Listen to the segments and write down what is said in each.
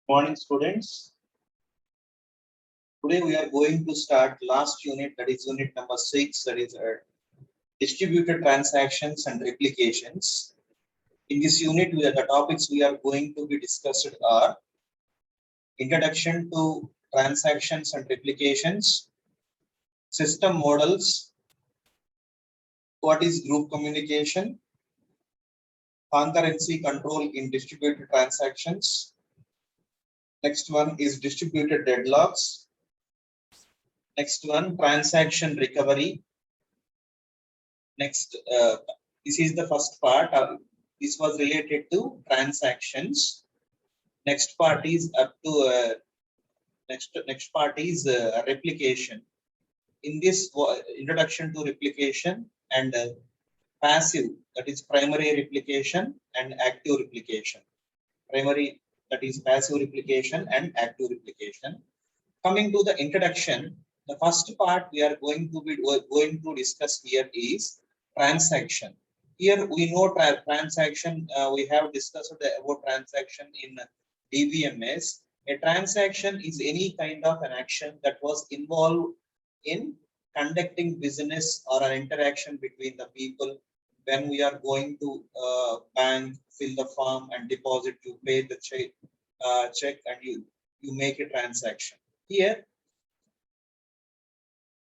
Morning, students. Today we are going to start last unit, that is unit number 6, that is distributed transactions and replications. In this unit, the topics we are going to be discussed are introduction to transactions and replications, system models, what is group communication, concurrency control in distributed transactions. Next one is distributed deadlocks. Next one, transaction recovery. Next, this is the first part. This was related to transactions. Next part is up to next part is replication. In this introduction to replication and passive, that is primary replication and active replication. Primary, that is passive replication and active replication. Coming to the introduction, the first part we are going to discuss here is transaction. Here we know transaction. We have discussed about transaction in DBMS. A transaction is any kind of an action that was involved in conducting business or an interaction between the people. When we are going to bank, fill the form and deposit, you pay the check and you make a transaction. Here,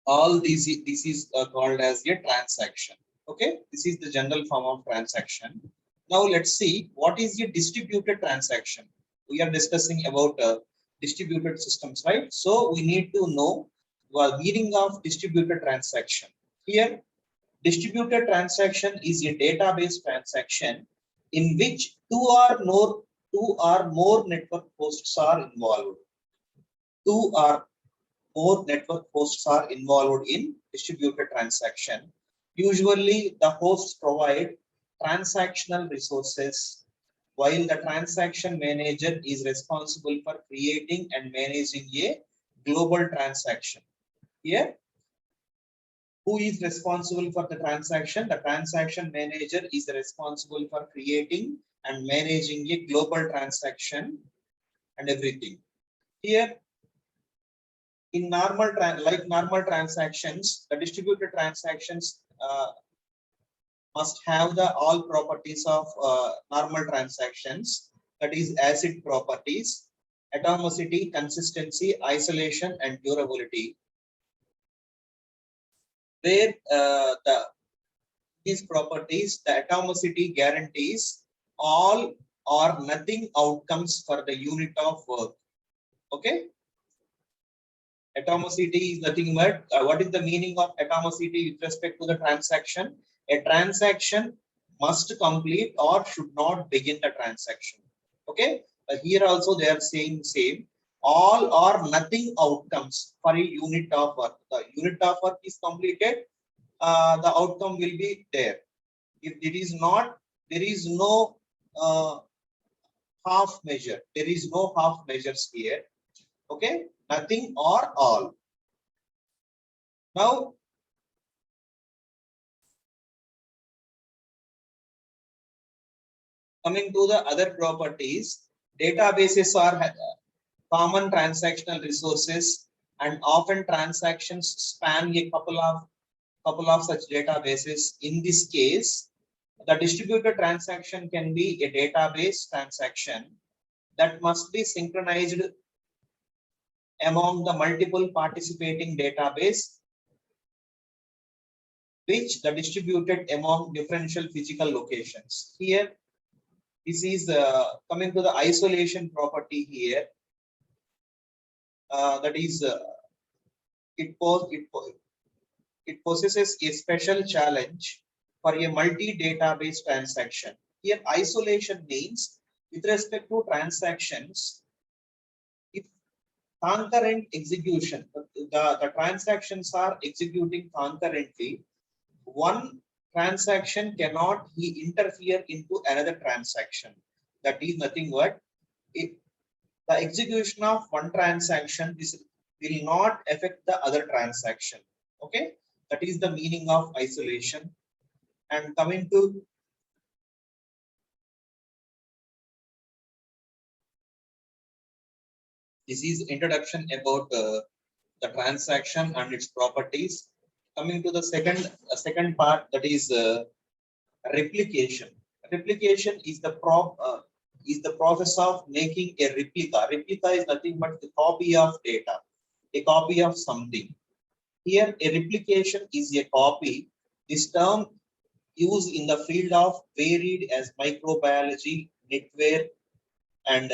all this is called as a transaction. Okay, this is the general form of transaction. Now let's see what is a distributed transaction. We are discussing about distributed systems, right? So we need to know the meaning of distributed transaction. Here, distributed transaction is a database transaction in which two or more network hosts are involved. Two or more network hosts are involved in distributed transaction. Usually, the hosts provide transactional resources, while the transaction manager is responsible for creating and managing a global transaction. Here, who is responsible for the transaction? The transaction manager is responsible for creating and managing a global transaction and everything. Here, in normal transactions, the distributed transactions must have the all properties of normal transactions, that is ACID properties, atomicity, consistency, isolation and durability, where these properties, the atomicity guarantees all or nothing outcomes for the unit of work. Okay, atomicity is nothing but what is the meaning of atomicity with respect to the transaction? A transaction must complete or should not begin the transaction. Okay, here also they are saying same, all or nothing outcomes for a unit of work. The unit of work is completed, the outcome will be there. If it is not, there is no half measure. There is no half measures here. Okay, nothing or all. Now, coming to the other properties, databases are common transactional resources, and often transactions span a couple of such databases. In this case, the distributed transaction can be a database transaction that must be synchronized among the multiple participating database, which the distributed among differential physical locations. Here, this is coming to the isolation property here. That is, it possesses a special challenge for a multi-database transaction. Here, isolation means with respect to transactions, if concurrent execution, the transactions are executing concurrently, one transaction cannot interfere into another transaction. That is nothing but if the execution of one transaction will not affect the other transaction. Okay, that is the meaning of isolation. And coming to This is introduction about the transaction and its properties. Coming to the second part, that is replication. Replication is the process of making a replica. Replica is nothing but a copy of data, a copy of something. Here, a replication is a copy. This term used in the field of varied as microbiology, network, and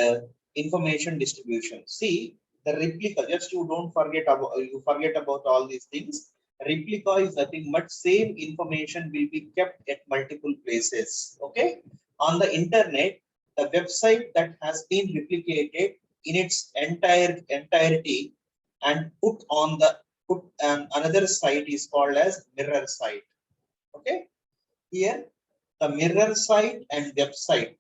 information distribution. See, the replica, just you forget about all these things. Replica is nothing but same information will be kept at multiple places. Okay. On the internet, the website that has been replicated in its entirety and put another site is called as mirror site. Okay. Here, the mirror site and website,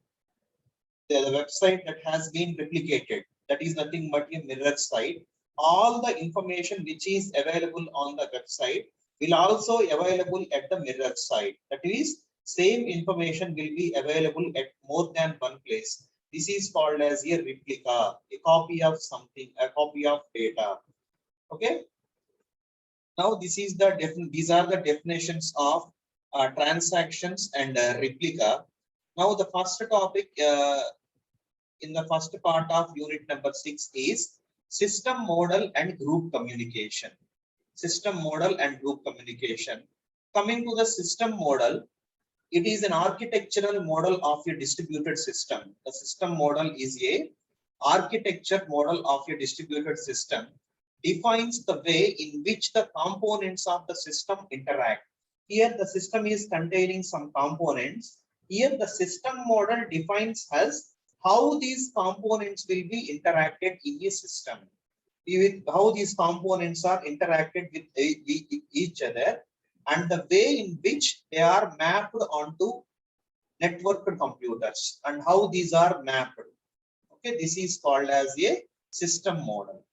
the website that has been replicated, that is nothing but a mirror site. All the information which is available on the website will also available at the mirror site. That is, same information will be available at more than one place. This is called as a replica, a copy of something, a copy of data. Okay. Now these are the definitions of transactions and replica. Now the first topic in the first part of unit number 6 is system model and group communication. System model and group communication. Coming to the system model, it is an architectural model of a distributed system. The system model is a architecture model of a distributed system, defines the way in which the components of the system interact. Here the system is containing some components. Here the system model defines as how these components will be interacted in a system, with how these components are interacted with each other, and the way in which they are mapped onto networked computers and how these are mapped. Okay, this is called as a system model.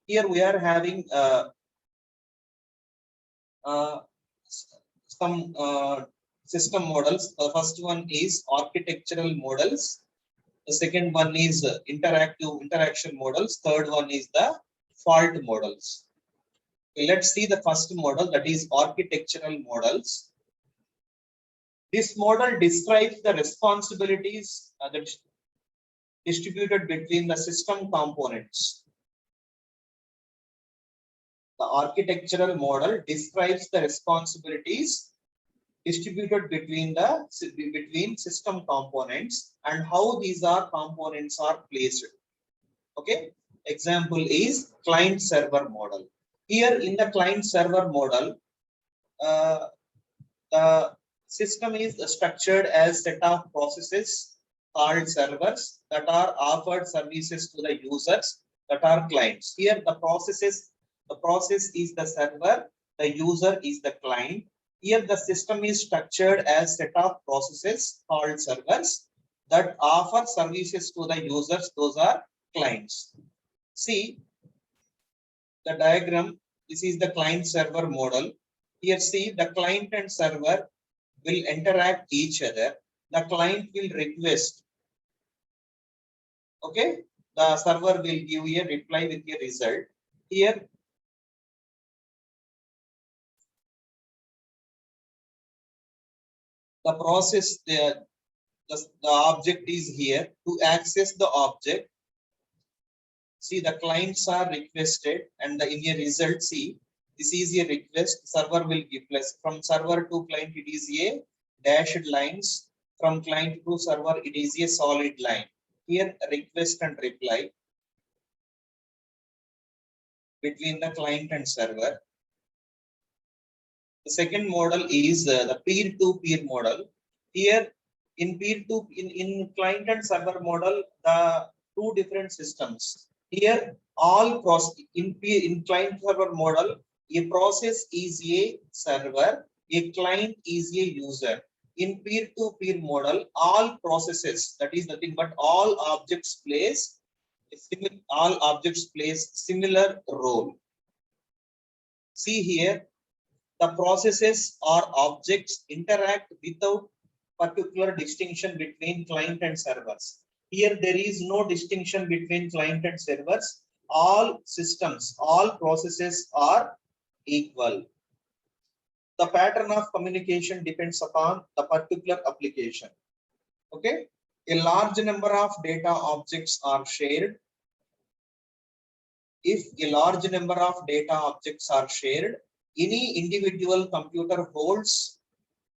Here we are having some system models. The first one is architectural models. The second one is interaction models. Third one is the fault models. Okay, let's see the first model, that is architectural models. This model describes the responsibilities that distributed between the system components. The architectural model describes the responsibilities distributed between system components and how these components are placed. Okay. Example is client server model. Here in the client server model, the system is structured as set of processes called servers that are offered services to the users that are clients. Here the process is the server, the user is the client. Here the system is structured as set of processes called servers that offer services to the users, those are clients. See the diagram, this is the client server model. Here see the client and server will interact each other. The client will request. Okay, the server will give a reply with a result. Here the process, the object is here. To access the object, see the clients are requested, and in a result, see this is a request. Server will give plus. From server to client, it is a dashed lines. From client to server, it is a solid line. Here request and reply between the client and server. The second model is the peer-to-peer model. Here in in client and server model, the two different systems. Here all process in client server model, a process is a server, a client is a user. In peer-to-peer model, all processes, that is nothing but all objects plays similar role. See here, the processes or objects interact without particular distinction between client and servers. Here there is no distinction between client and servers. all systems, all processes are equal. The pattern of communication depends upon the particular application. Okay. A large number of data objects are shared. If a large number of data objects are shared, any individual computer holds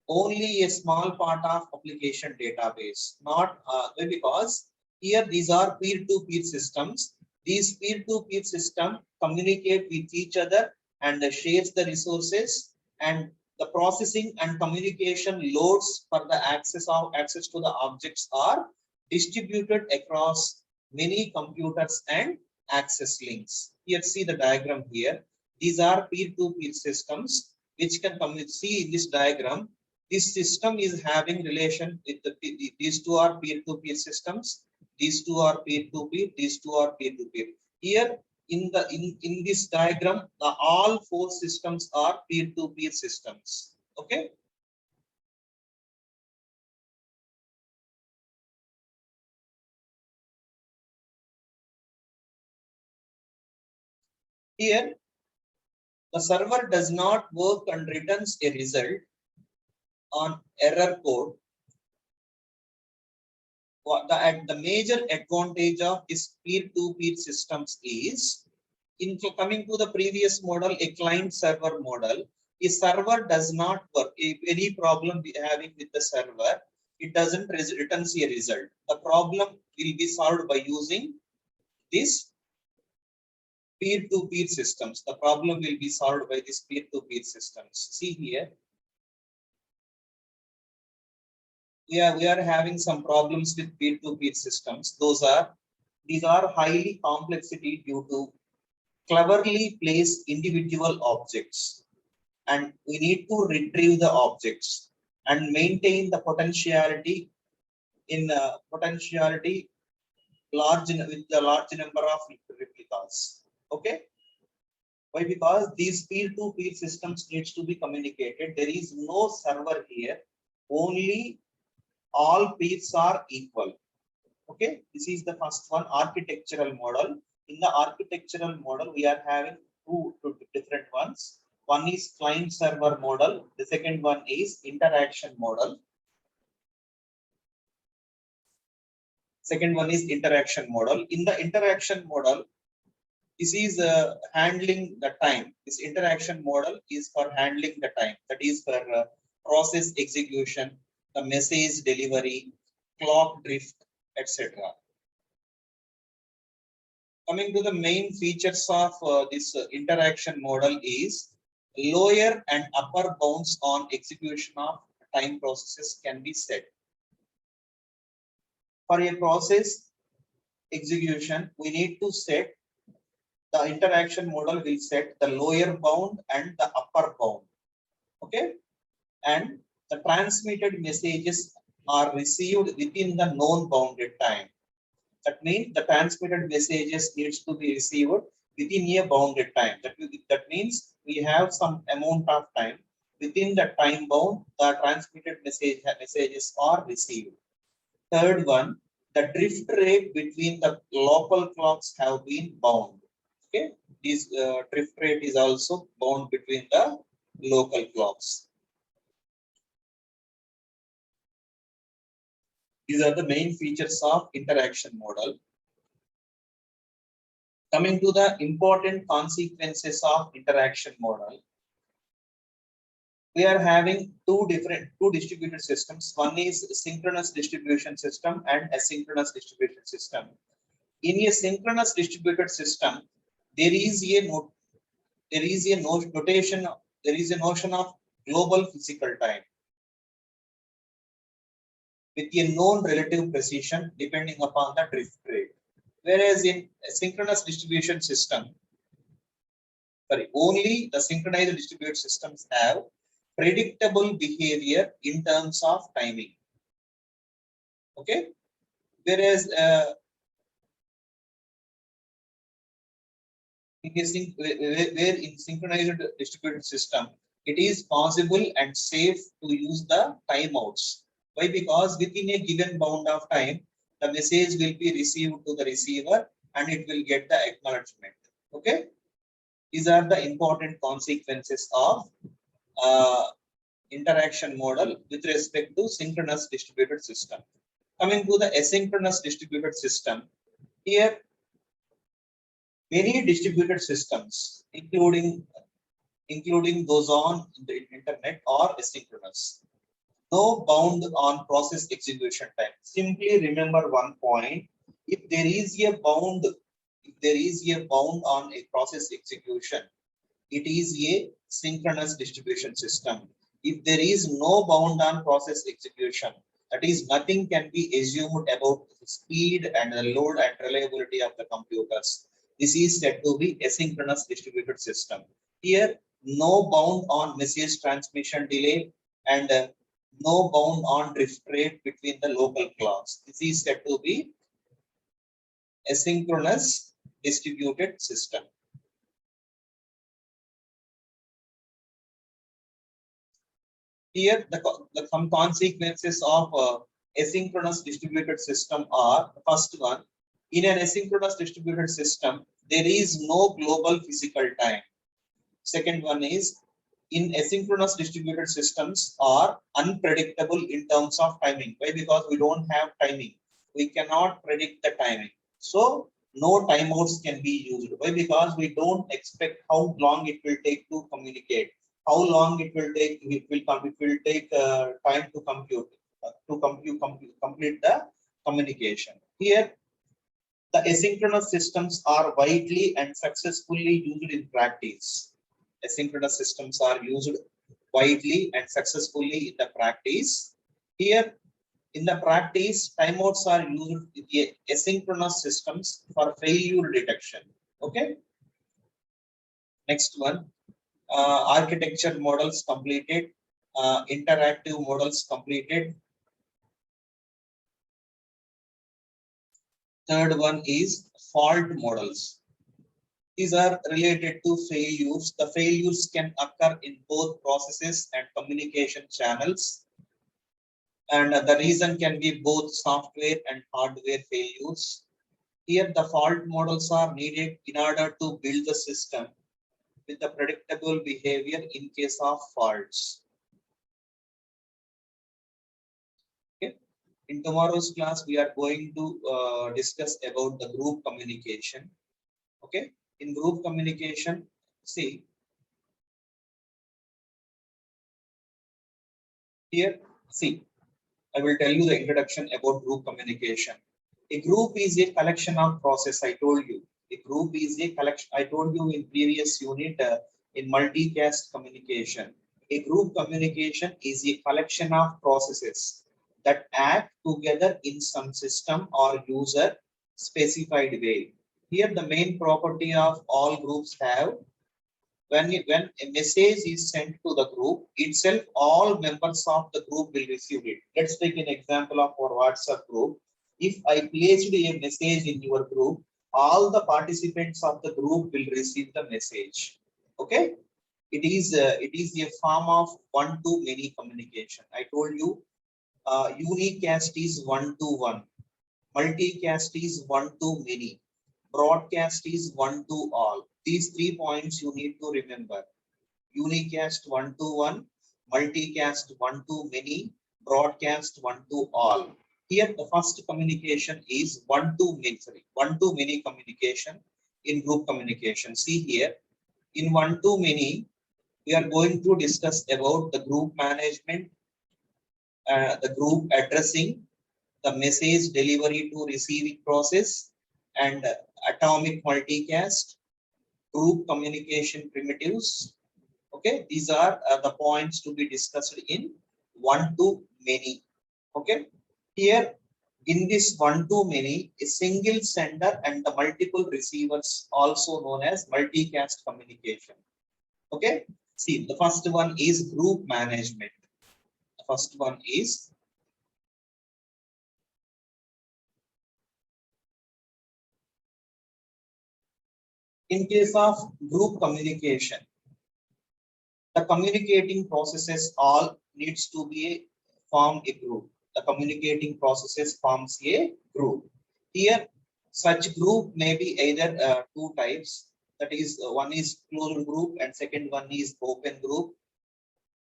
only a small part of application database, not because here these are peer-to-peer systems. These peer-to-peer systems communicate with each other and shares the resources, and the processing and communication loads for the access to the objects are distributed across many computers and access links. Here see the diagram here. These are peer-to-peer systems which can see in this diagram. This system is having relation with these two are peer-to-peer systems. These two are peer-to-peer. These two are peer-to-peer. Here in this diagram, all four systems are peer-to-peer systems. Okay. Here the server does not work and returns a result on error code. The major advantage of this peer-to-peer systems is, coming to the previous model, a client-server model, a server does not work. If any problem we are having with the server, it doesn't returns a result. The problem will be solved by using this peer-to-peer systems. The problem will be solved by this peer-to-peer systems. See here. We are having some problems with peer-to-peer systems. These are highly complexity due to cleverly placed individual objects, and we need to retrieve the objects and maintain the potentiality in potentiality with the large number of replicas. Okay. Why? Because these peer-to-peer systems needs to be communicated. There is no server here. Only all peers are equal. Okay, this is the first one, architectural model. In the architectural model, we are having two different ones. One is client server model. The second one is interaction model. Second one is interaction model. In the interaction model, this is handling the time. This interaction model is for handling the time. That is for process execution, the message delivery, clock drift, etc. Coming to the main features of this interaction model is lower and upper bounds on execution of time processes can be set. For a process execution, we need to set the interaction model will set the lower bound and the upper bound. Okay, and the transmitted messages are received within the known bounded time. That means the transmitted messages needs to be received within a bounded time. That means we have some amount of time within the time bound. The transmitted messages are received. Third one, the drift rate between the local clocks have been bound. Okay, this drift rate is also bound between the local clocks. These are the main features of interaction model. Coming to the important consequences of interaction model, we are having two distributed systems. One is synchronous distribution system and asynchronous distribution system. In a synchronous distributed system, there is a notion of global physical time with a known relative precision depending upon the drift rate. Whereas in a synchronous distribution system, only the synchronized distributed systems have predictable behavior in terms of timing. Okay, whereas in synchronized distributed system, it is possible and safe to use the timeouts. Why? Because within a given bound of time, the message will be received to the receiver and it will get the acknowledgement. Okay, these are the important consequences of interaction model with respect to synchronous distributed system. Coming to the asynchronous distributed system, here many distributed systems, including those on the internet, are asynchronous. No bound on process execution time. Simply remember one point: if there is a bound, on a process execution, it is a synchronous distribution system. If there is no bound on process execution, that is, nothing can be assumed about the speed and the load and reliability of the computers. This is said to be asynchronous distributed system. Here, no bound on message transmission delay and no bound on drift rate between the local clocks. This is said to be asynchronous distributed system. Here, some consequences of asynchronous distributed system are: the first one, in an asynchronous distributed system, there is no global physical time. Second one is, in asynchronous distributed systems are unpredictable in terms of timing. Why? Because we don't have timing. We cannot predict the timing. So no timeouts can be used. Why? Because we don't expect how long it will take to communicate, how long it will take. It will take time to compute, complete the communication. Here, the asynchronous systems are widely and successfully used in practice. Asynchronous systems are used widely and successfully in the practice. Here, in the practice, timeouts are used in asynchronous systems for failure detection. Okay. Next one, architecture models completed, interactive models completed. Third one is fault models. These are related to failures. The failures can occur in both processes and communication channels. And the reason can be both software and hardware failures. Here, the fault models are needed in order to build the system with the predictable behavior in case of faults. Okay. In tomorrow's class, we are going to discuss about the group communication. Okay. In group communication, see, here, see, I will tell you the introduction about group communication. A group is a collection of process. I told you. A group is a collection. I told you in previous unit in multicast communication. A group communication is a collection of processes that act together in some system or user specified way. Here, the main property of all groups have, when a message is sent to the group itself, all members of the group will receive it. Let's take an example of our WhatsApp group. If I placed a message in your group, all the participants of the group will receive the message. Okay, it is a form of one-to-many communication. I told you, unicast is one-to-one, multicast is one-to-many, broadcast is one-to-all. These 3 points you need to remember: unicast one-to-one, multicast one-to-many, broadcast one-to-all. Here, the first communication is one-to-many communication in group communication. See here, in one-to-many, we are going to discuss about the group management, the group addressing, the message delivery to receiving process, and atomic multicast, group communication primitives. Okay, these are the points to be discussed in one-to-many. Okay, here in this one-to-many, a single sender and the multiple receivers, also known as multicast communication. Okay, see, the first one is group management. The first one is in case of group communication, the communicating processes all needs to be form a group. The communicating processes forms a group. Here, Such group may be either two types, that is one is closed group and second one is open group.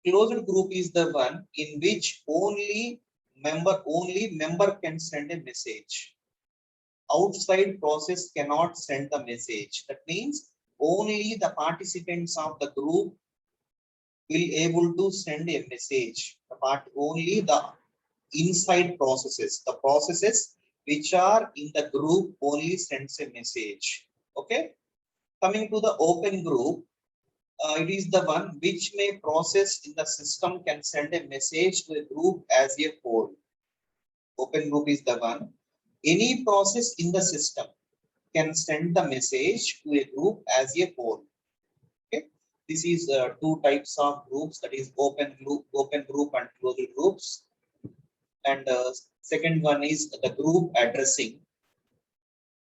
Closed group is the one in which only member can send a message. Outside process cannot send the message. That means only the participants of the group will able to send a message. Only the inside processes, the processes which are in the group only sends a message. Okay. Coming to the open group, it is the one which may process in the system can send a message to a group as a whole. Open group is the one any process in the system can send the message to a group as a whole. Okay, this is two types of groups, that is open group and closed groups. And second one is the group addressing.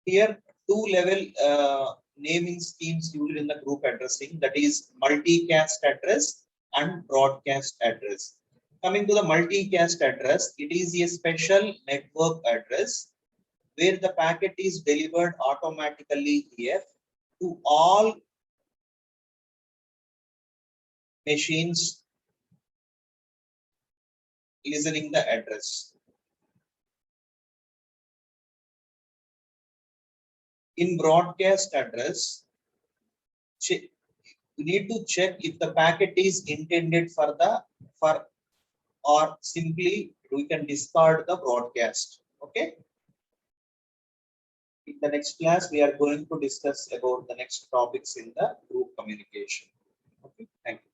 Here two level naming schemes used in the group addressing, that is multicast address and broadcast address. Coming to the multicast address, it is a special network address where the packet is delivered automatically here to all machines listening the address. In broadcast address, you need to check if the packet is intended for or simply we can discard the broadcast. Okay. In the next class, we are going to discuss about the next topics in the group communication. Okay. Thank you.